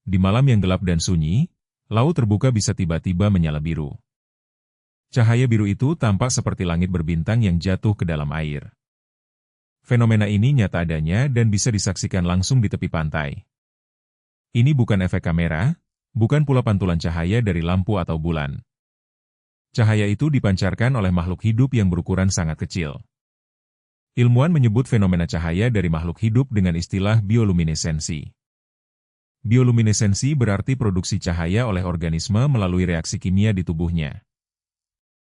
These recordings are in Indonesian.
Di malam yang gelap dan sunyi, laut terbuka bisa tiba-tiba menyala biru. Cahaya biru itu tampak seperti langit berbintang yang jatuh ke dalam air. Fenomena ini nyata adanya dan bisa disaksikan langsung di tepi pantai. Ini bukan efek kamera, bukan pula pantulan cahaya dari lampu atau bulan. Cahaya itu dipancarkan oleh makhluk hidup yang berukuran sangat kecil. Ilmuwan menyebut fenomena cahaya dari makhluk hidup dengan istilah bioluminesensi. Bioluminesensi berarti produksi cahaya oleh organisme melalui reaksi kimia di tubuhnya.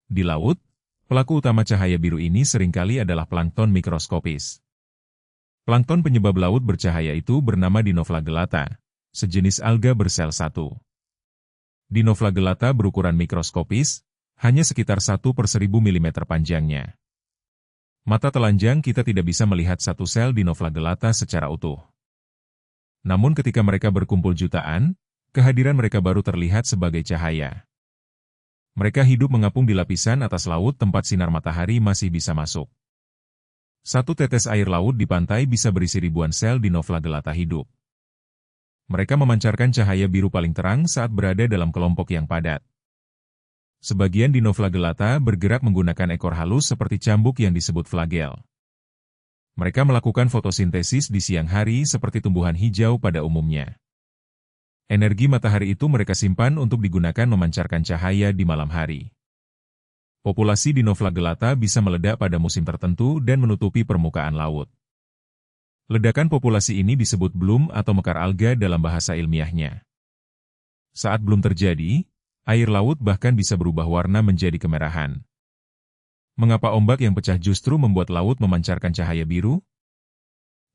Di laut, pelaku utama cahaya biru ini seringkali adalah plankton mikroskopis. Plankton penyebab laut bercahaya itu bernama Dinoflagellata, sejenis alga bersel satu. Dinoflagellata berukuran mikroskopis, hanya sekitar 1/1000 mm panjangnya. Mata telanjang kita tidak bisa melihat satu sel Dinoflagellata secara utuh. Namun ketika mereka berkumpul jutaan, kehadiran mereka baru terlihat sebagai cahaya. Mereka hidup mengapung di lapisan atas laut tempat sinar matahari masih bisa masuk. Satu tetes air laut di pantai bisa berisi ribuan sel Dinoflagellata hidup. Mereka memancarkan cahaya biru paling terang saat berada dalam kelompok yang padat. Sebagian Dinoflagellata bergerak menggunakan ekor halus seperti cambuk yang disebut flagel. Mereka melakukan fotosintesis di siang hari seperti tumbuhan hijau pada umumnya. Energi matahari itu mereka simpan untuk digunakan memancarkan cahaya di malam hari. Populasi Dinoflagellata bisa meledak pada musim tertentu dan menutupi permukaan laut. Ledakan populasi ini disebut bloom atau mekar alga dalam bahasa ilmiahnya. Saat bloom terjadi, air laut bahkan bisa berubah warna menjadi kemerahan. Mengapa ombak yang pecah justru membuat laut memancarkan cahaya biru?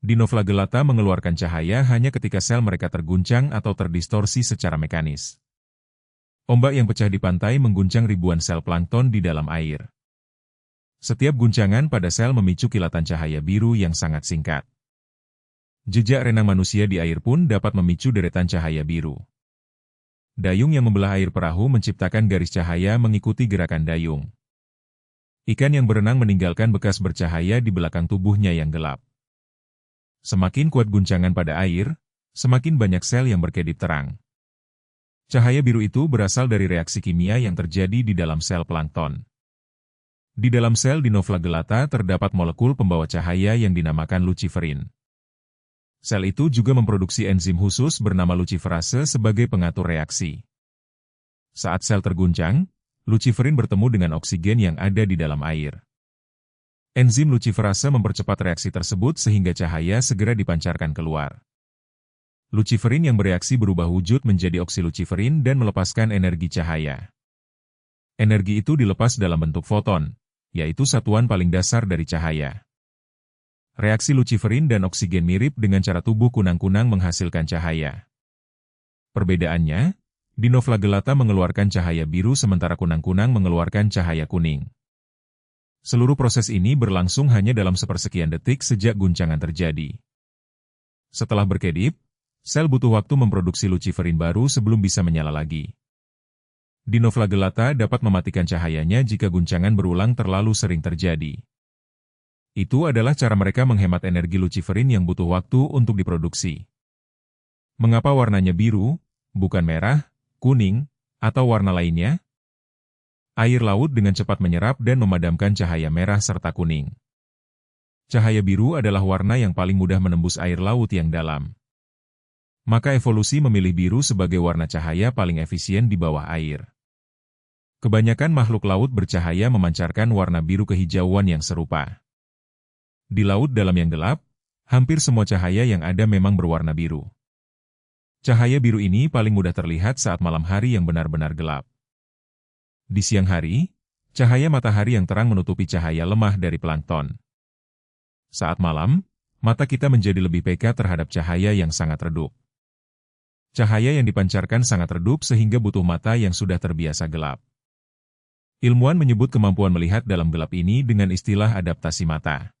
Dinoflagellata mengeluarkan cahaya hanya ketika sel mereka terguncang atau terdistorsi secara mekanis. Ombak yang pecah di pantai mengguncang ribuan sel plankton di dalam air. Setiap guncangan pada sel memicu kilatan cahaya biru yang sangat singkat. Jejak renang manusia di air pun dapat memicu deretan cahaya biru. Dayung yang membelah air perahu menciptakan garis cahaya mengikuti gerakan dayung. Ikan yang berenang meninggalkan bekas bercahaya di belakang tubuhnya yang gelap. Semakin kuat guncangan pada air, semakin banyak sel yang berkedip terang. Cahaya biru itu berasal dari reaksi kimia yang terjadi di dalam sel plankton. Di dalam sel Dinoflagellata terdapat molekul pembawa cahaya yang dinamakan luciferin. Sel itu juga memproduksi enzim khusus bernama luciferase sebagai pengatur reaksi. Saat sel terguncang, luciferin bertemu dengan oksigen yang ada di dalam air. Enzim luciferase mempercepat reaksi tersebut sehingga cahaya segera dipancarkan keluar. Luciferin yang bereaksi berubah wujud menjadi oksiluciferin dan melepaskan energi cahaya. Energi itu dilepas dalam bentuk foton, yaitu satuan paling dasar dari cahaya. Reaksi luciferin dan oksigen mirip dengan cara tubuh kunang-kunang menghasilkan cahaya. Perbedaannya, Dinoflagellata mengeluarkan cahaya biru sementara kunang-kunang mengeluarkan cahaya kuning. Seluruh proses ini berlangsung hanya dalam sepersekian detik sejak guncangan terjadi. Setelah berkedip, sel butuh waktu memproduksi luciferin baru sebelum bisa menyala lagi. Dinoflagellata dapat mematikan cahayanya jika guncangan berulang terlalu sering terjadi. Itu adalah cara mereka menghemat energi luciferin yang butuh waktu untuk diproduksi. Mengapa warnanya biru, bukan merah, kuning, atau warna lainnya? Air laut dengan cepat menyerap dan memadamkan cahaya merah serta kuning. Cahaya biru adalah warna yang paling mudah menembus air laut yang dalam. Maka evolusi memilih biru sebagai warna cahaya paling efisien di bawah air. Kebanyakan makhluk laut bercahaya memancarkan warna biru kehijauan yang serupa. Di laut dalam yang gelap, hampir semua cahaya yang ada memang berwarna biru. Cahaya biru ini paling mudah terlihat saat malam hari yang benar-benar gelap. Di siang hari, cahaya matahari yang terang menutupi cahaya lemah dari plankton. Saat malam, mata kita menjadi lebih peka terhadap cahaya yang sangat redup. Cahaya yang dipancarkan sangat redup sehingga butuh mata yang sudah terbiasa gelap. Ilmuwan menyebut kemampuan melihat dalam gelap ini dengan istilah adaptasi mata.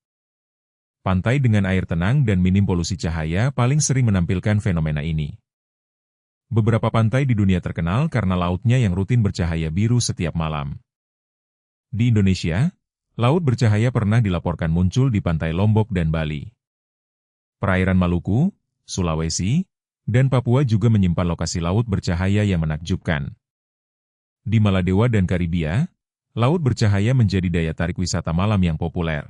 Pantai dengan air tenang dan minim polusi cahaya paling sering menampilkan fenomena ini. Beberapa pantai di dunia terkenal karena lautnya yang rutin bercahaya biru setiap malam. Di Indonesia, laut bercahaya pernah dilaporkan muncul di pantai Lombok dan Bali. Perairan Maluku, Sulawesi, Dan Papua juga menyimpan lokasi laut bercahaya yang menakjubkan. Di Maladewa dan Karibia, laut bercahaya menjadi daya tarik wisata malam yang populer.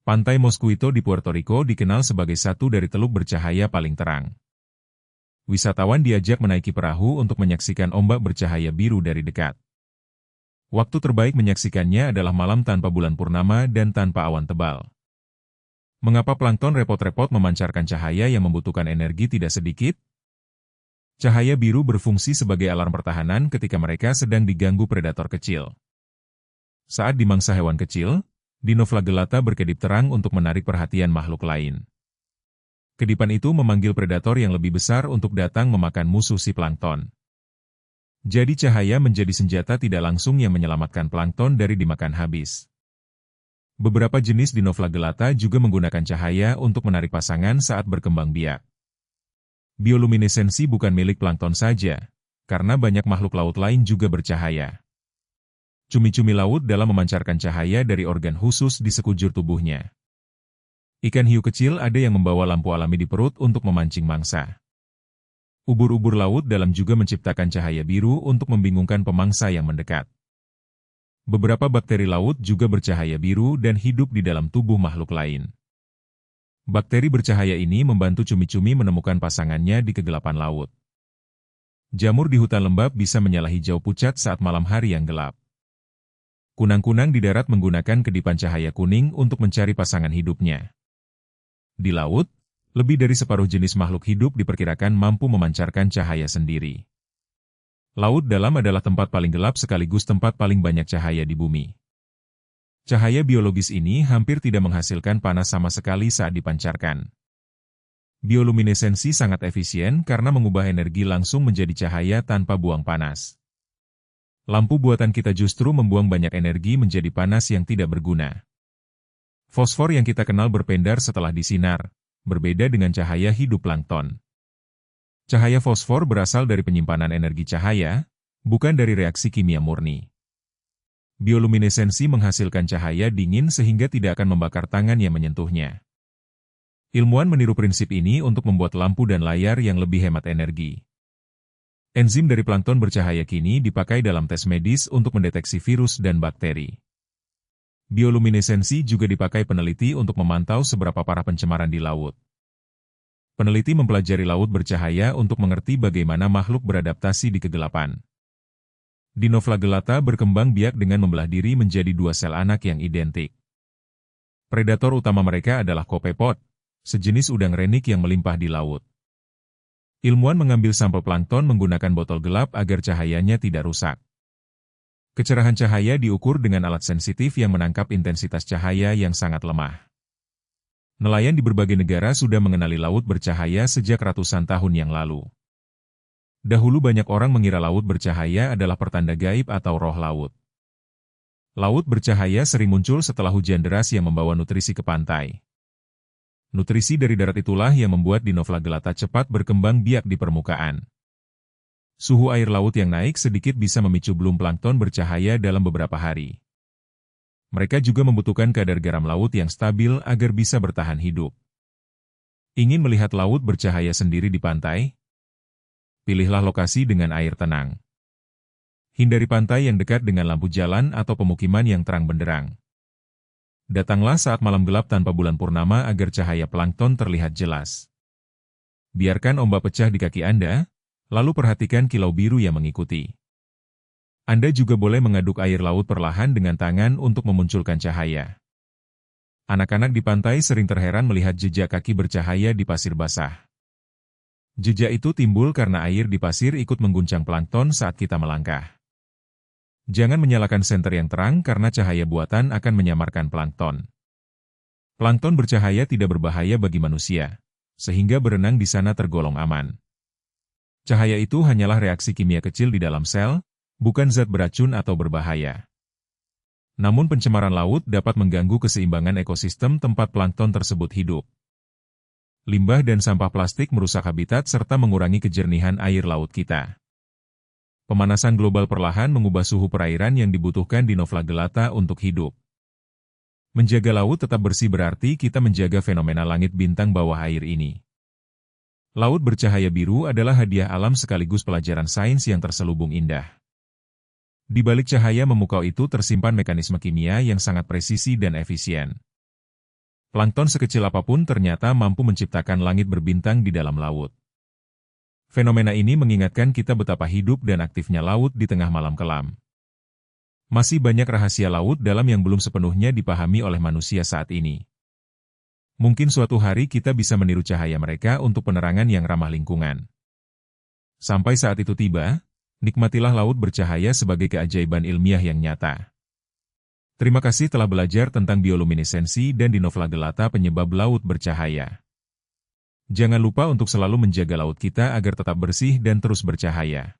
Pantai Mosquito di Puerto Rico dikenal sebagai satu dari teluk bercahaya paling terang. Wisatawan diajak menaiki perahu untuk menyaksikan ombak bercahaya biru dari dekat. Waktu terbaik menyaksikannya adalah malam tanpa bulan purnama dan tanpa awan tebal. Mengapa plankton repot-repot memancarkan cahaya yang membutuhkan energi tidak sedikit? Cahaya biru berfungsi sebagai alarm pertahanan ketika mereka sedang diganggu predator kecil. Saat dimangsa hewan kecil, Dinoflagellata berkedip terang untuk menarik perhatian makhluk lain. Kedipan itu memanggil predator yang lebih besar untuk datang memakan musuh si plankton. Jadi cahaya menjadi senjata tidak langsung yang menyelamatkan plankton dari dimakan habis. Beberapa jenis Dinoflagellata juga menggunakan cahaya untuk menarik pasangan saat berkembang biak. Bioluminesensi bukan milik plankton saja, karena banyak makhluk laut lain juga bercahaya. Cumi-cumi laut dalam memancarkan cahaya dari organ khusus di sekujur tubuhnya. Ikan hiu kecil ada yang membawa lampu alami di perut untuk memancing mangsa. Ubur-ubur laut dalam juga menciptakan cahaya biru untuk membingungkan pemangsa yang mendekat. Beberapa bakteri laut juga bercahaya biru dan hidup di dalam tubuh makhluk lain. Bakteri bercahaya ini membantu cumi-cumi menemukan pasangannya di kegelapan laut. Jamur di hutan lembab bisa menyala hijau pucat saat malam hari yang gelap. Kunang-kunang di darat menggunakan kedipan cahaya kuning untuk mencari pasangan hidupnya. Di laut, lebih dari separuh jenis makhluk hidup diperkirakan mampu memancarkan cahaya sendiri. Laut dalam adalah tempat paling gelap sekaligus tempat paling banyak cahaya di bumi. Cahaya biologis ini hampir tidak menghasilkan panas sama sekali saat dipancarkan. Bioluminesensi sangat efisien karena mengubah energi langsung menjadi cahaya tanpa buang panas. Lampu buatan kita justru membuang banyak energi menjadi panas yang tidak berguna. Fosfor yang kita kenal berpendar setelah disinar, berbeda dengan cahaya hidup plankton. Cahaya fosfor berasal dari penyimpanan energi cahaya, bukan dari reaksi kimia murni. Bioluminesensi menghasilkan cahaya dingin sehingga tidak akan membakar tangan yang menyentuhnya. Ilmuwan meniru prinsip ini untuk membuat lampu dan layar yang lebih hemat energi. Enzim dari plankton bercahaya kini dipakai dalam tes medis untuk mendeteksi virus dan bakteri. Bioluminesensi juga dipakai peneliti untuk memantau seberapa parah pencemaran di laut. Peneliti mempelajari laut bercahaya untuk mengerti bagaimana makhluk beradaptasi di kegelapan. Dinoflagellata berkembang biak dengan membelah diri menjadi dua sel anak yang identik. Predator utama mereka adalah kopepod, sejenis udang renik yang melimpah di laut. Ilmuwan mengambil sampel plankton menggunakan botol gelap agar cahayanya tidak rusak. Kecerahan cahaya diukur dengan alat sensitif yang menangkap intensitas cahaya yang sangat lemah. Nelayan di berbagai negara sudah mengenali laut bercahaya sejak ratusan tahun yang lalu. Dahulu banyak orang mengira laut bercahaya adalah pertanda gaib atau roh laut. Laut bercahaya sering muncul setelah hujan deras yang membawa nutrisi ke pantai. Nutrisi dari darat itulah yang membuat Dinoflagellata cepat berkembang biak di permukaan. Suhu air laut yang naik sedikit bisa memicu belum plankton bercahaya dalam beberapa hari. Mereka juga membutuhkan kadar garam laut yang stabil agar bisa bertahan hidup. Ingin melihat laut bercahaya sendiri di pantai? Pilihlah lokasi dengan air tenang. Hindari pantai yang dekat dengan lampu jalan atau pemukiman yang terang benderang. Datanglah saat malam gelap tanpa bulan purnama agar cahaya plankton terlihat jelas. Biarkan ombak pecah di kaki Anda, lalu perhatikan kilau biru yang mengikuti. Anda juga boleh mengaduk air laut perlahan dengan tangan untuk memunculkan cahaya. Anak-anak di pantai sering terheran melihat jejak kaki bercahaya di pasir basah. Jejak itu timbul karena air di pasir ikut mengguncang plankton saat kita melangkah. Jangan menyalakan senter yang terang karena cahaya buatan akan menyamarkan plankton. Plankton bercahaya tidak berbahaya bagi manusia, sehingga berenang di sana tergolong aman. Cahaya itu hanyalah reaksi kimia kecil di dalam sel, bukan zat beracun atau berbahaya. Namun pencemaran laut dapat mengganggu keseimbangan ekosistem tempat plankton tersebut hidup. Limbah dan sampah plastik merusak habitat serta mengurangi kejernihan air laut kita. Pemanasan global perlahan mengubah suhu perairan yang dibutuhkan Dinoflagellata untuk hidup. Menjaga laut tetap bersih berarti kita menjaga fenomena langit bintang bawah air ini. Laut bercahaya biru adalah hadiah alam sekaligus pelajaran sains yang terselubung indah. Di balik cahaya memukau itu tersimpan mekanisme kimia yang sangat presisi dan efisien. Plankton sekecil apapun ternyata mampu menciptakan langit berbintang di dalam laut. Fenomena ini mengingatkan kita betapa hidup dan aktifnya laut di tengah malam kelam. Masih banyak rahasia laut dalam yang belum sepenuhnya dipahami oleh manusia saat ini. Mungkin suatu hari kita bisa meniru cahaya mereka untuk penerangan yang ramah lingkungan. Sampai saat itu tiba, nikmatilah laut bercahaya sebagai keajaiban ilmiah yang nyata. Terima kasih telah belajar tentang bioluminesensi dan dinoflagellata penyebab laut bercahaya. Jangan lupa untuk selalu menjaga laut kita agar tetap bersih dan terus bercahaya.